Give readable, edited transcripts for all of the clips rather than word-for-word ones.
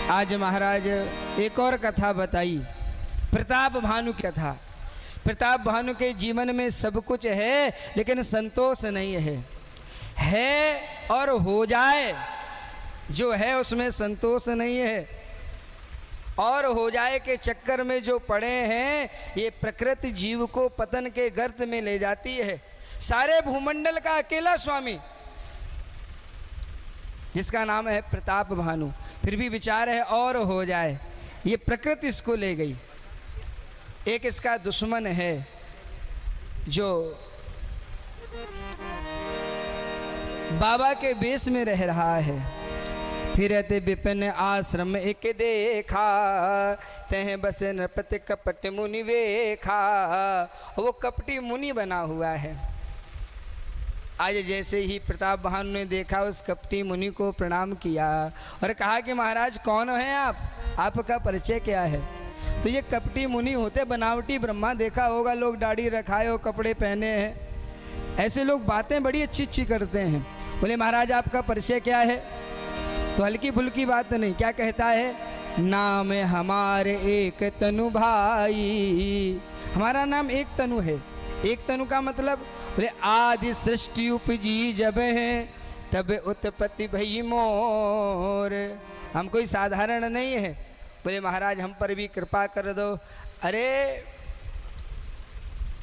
आज महाराज एक और कथा बताई, प्रताप भानु की कथा। प्रताप भानु के जीवन में सब कुछ है लेकिन संतोष नहीं है और हो जाए जो है उसमें संतोष नहीं है, और हो जाए के चक्कर में जो पड़े हैं ये प्रकृति जीव को पतन के गर्त में ले जाती है। सारे भूमंडल का अकेला स्वामी जिसका नाम है प्रताप भानु, फिर भी विचार है और हो जाए, ये प्रकृति इसको ले गई। एक इसका दुश्मन है जो बाबा के बेस में रह रहा है। फिरत विपिन आश्रम एक देखा, तह बस नृपति कपट मुनि वेखा। वो कपटी मुनि बना हुआ है। आज जैसे ही प्रताप भानु ने देखा उस कपटी मुनि को प्रणाम किया और कहा कि महाराज कौन हैं आप, आपका परिचय क्या है। तो ये कपटी मुनि होते बनावटी ब्रह्मा, देखा होगा लोग दाढ़ी रखाए हो कपड़े पहने हैं, ऐसे लोग बातें बड़ी अच्छी अच्छी करते हैं। बोले महाराज आपका परिचय क्या है, तो हल्की फुल्की बात नहीं, क्या कहता है, नाम हमारे एक तनु भाई। हमारा नाम एक तनु है। एक तनु का मतलब बोले आदि सृष्टि उपजी जब है तब उत्पत्ति भई मोर। हम कोई साधारण नहीं है। बोले महाराज हम पर भी कृपा कर दो, अरे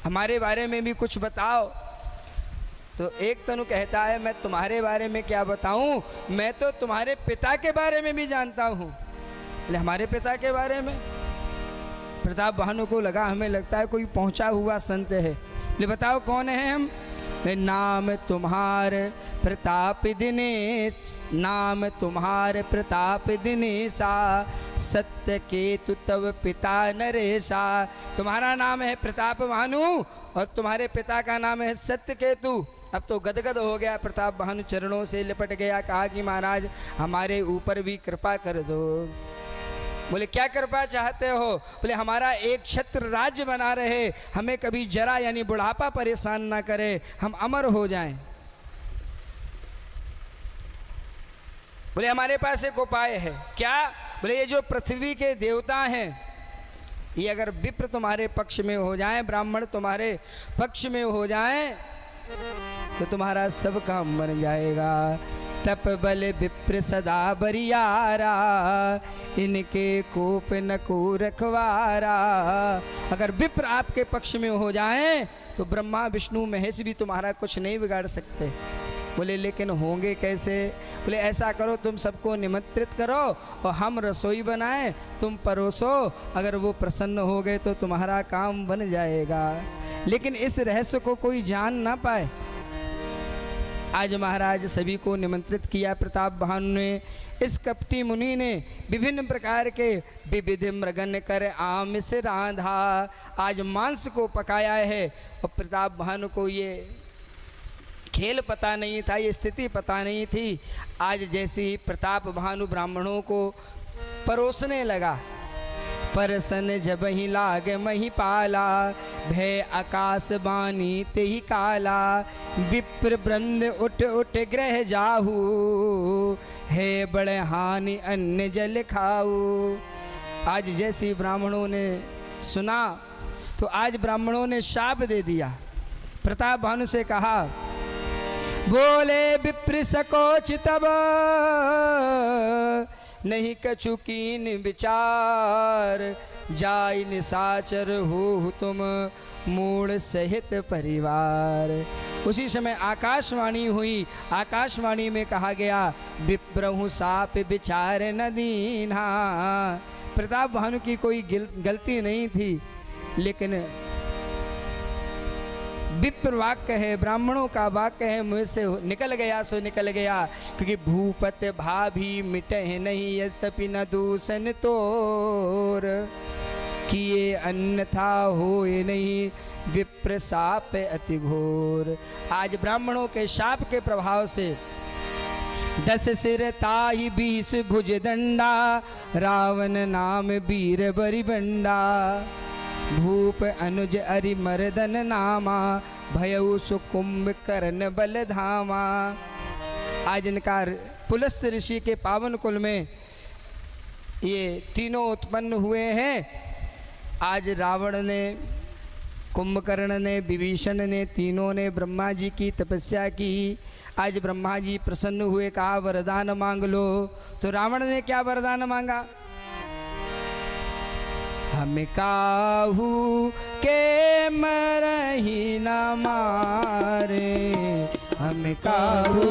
हमारे बारे में भी कुछ बताओ। तो एक तनु कहता है मैं तुम्हारे बारे में क्या बताऊं, मैं तो तुम्हारे पिता के बारे में भी जानता हूं। बोले हमारे पिता के बारे में। प्रताप भानु को लगा, हमें लगता है कोई पहुंचा हुआ संत है। बोले बताओ कौन है हम। नाम तुम्हारे प्रताप दिनेश, नाम तुम्हारे प्रताप दिनेशा, सत्य केतु तव पिता नरेशा। तुम्हारा नाम है प्रताप भानु और तुम्हारे पिता का नाम है सत्य केतु। अब तो गदगद हो गया प्रताप भानु, चरणों से लिपट गया, कहा कि महाराज हमारे ऊपर भी कृपा कर दो। बोले क्या कृपा चाहते हो। बोले हमारा एक छत्र राज्य बना रहे, हमें कभी जरा यानी बुढ़ापा परेशान ना करे, हम अमर हो जाएं। बोले हमारे पास एक उपाय है। क्या। बोले ये जो पृथ्वी के देवता हैं ये अगर विप्र तुम्हारे पक्ष में हो जाएं, ब्राह्मण तुम्हारे पक्ष में हो जाएं तो तुम्हारा सब काम बन जाएगा। तप बल विप्र सदा बरियारा, इनके कोप न को रखवारा। अगर विप्र आपके पक्ष में हो जाएं तो ब्रह्मा विष्णु महेश भी तुम्हारा कुछ नहीं बिगाड़ सकते। बोले लेकिन होंगे कैसे। बोले ऐसा करो तुम सबको निमंत्रित करो और हम रसोई बनाएं, तुम परोसो, अगर वो प्रसन्न हो गए तो तुम्हारा काम बन जाएगा। लेकिन इस रहस्य को कोई जान ना पाए। आज महाराज सभी को निमंत्रित किया प्रताप भानु ने। इस कपटी मुनि ने विभिन्न प्रकार के विविध मृगन कर आम से रांधा, आज मांस को पकाया है। और प्रताप भानु को ये खेल पता नहीं था, ये स्थिति पता नहीं थी। आज जैसे ही प्रताप भानु ब्राह्मणों को परोसने लगा, परसन जब ही लाग मही पाला, भय आकाश बानी ते ही काला। विप्र वृंद उठ उठ ग्रह जाहू, है बड़े हानि अन्न जल खाऊ। आज जैसे ब्राह्मणों ने सुना तो आज ब्राह्मणों ने शाप दे दिया। प्रताप भानु से कहा, बोले विप्र सकोच तब नहीं कछु कीन विचार, जाय निशाचर हो तुम मूढ़ सहित परिवार। उसी समय आकाशवाणी हुई। आकाशवाणी में कहा गया, विप्रहु साप विचार न दीन्हा। प्रताप भानु की कोई गलती नहीं थी, लेकिन विप्र वाक्य है, ब्राह्मणों का वाक्य है, मुँह से निकल गया सो निकल गया। क्योंकि भूपत भाभी मिटे नहीं यद्यपि न दूषण तोर, किए अन्यथा होए नहीं विप्र शाप अति घोर। आज ब्राह्मणों के शाप के प्रभाव से 10 सिर ताहि 20 भुज दंडा, रावण नाम वीर बरिबंडा। भूप अनुज अरि मर्दन नामा, भयउ सुकुंभ करण बल धामा। आज इनका पुलस्त ऋषि के पावन कुल में ये तीनों उत्पन्न हुए हैं। आज रावण ने, कुंभकर्ण ने, विभीषण ने, तीनों ने ब्रह्मा जी की तपस्या की। आज ब्रह्मा जी प्रसन्न हुए, कहा वरदान मांग लो। तो रावण ने क्या वरदान मांगा? हम काहू के मरही न मारे, हम काहू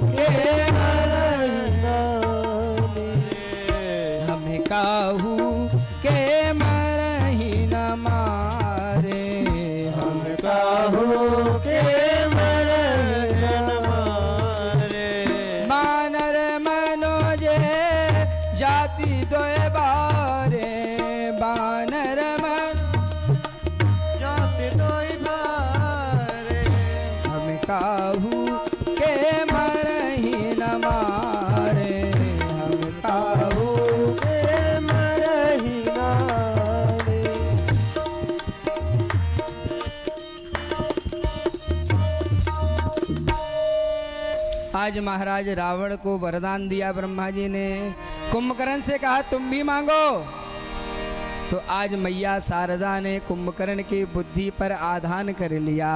के मरही न मारे, हम काहू के मरही न मारे, हम काहू के मरही न मारे। बानर मनोजे जाति दोए बारे, बानर मन जाति दोए बारे, हम काहू के मरही न मारे, हम काहू के मरही न मारे। आज महाराज रावण को वरदान दिया ब्रह्मा जी ने। कुंभकर्ण से कहा तुम भी मांगो। तो आज मैया शारदा ने कुंभकर्ण की बुद्धि पर आधान कर लिया।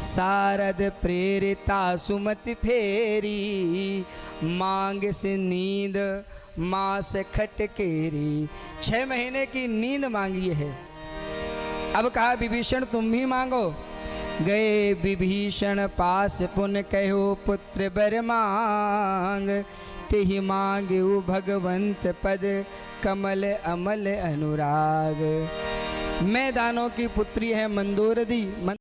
शारद प्रेरिता सुमति फेरी, मांग से नींद माँ से खटकेरी। 6 महीने की नींद मांगी है। अब कहा विभीषण तुम भी मांगो। गए विभीषण पास पुन कहो पुत्र बर मांग, तिहि मांगेउ भगवंत पद कमल अमल अनुराग। मैं दानों की पुत्री है मंदोदरी।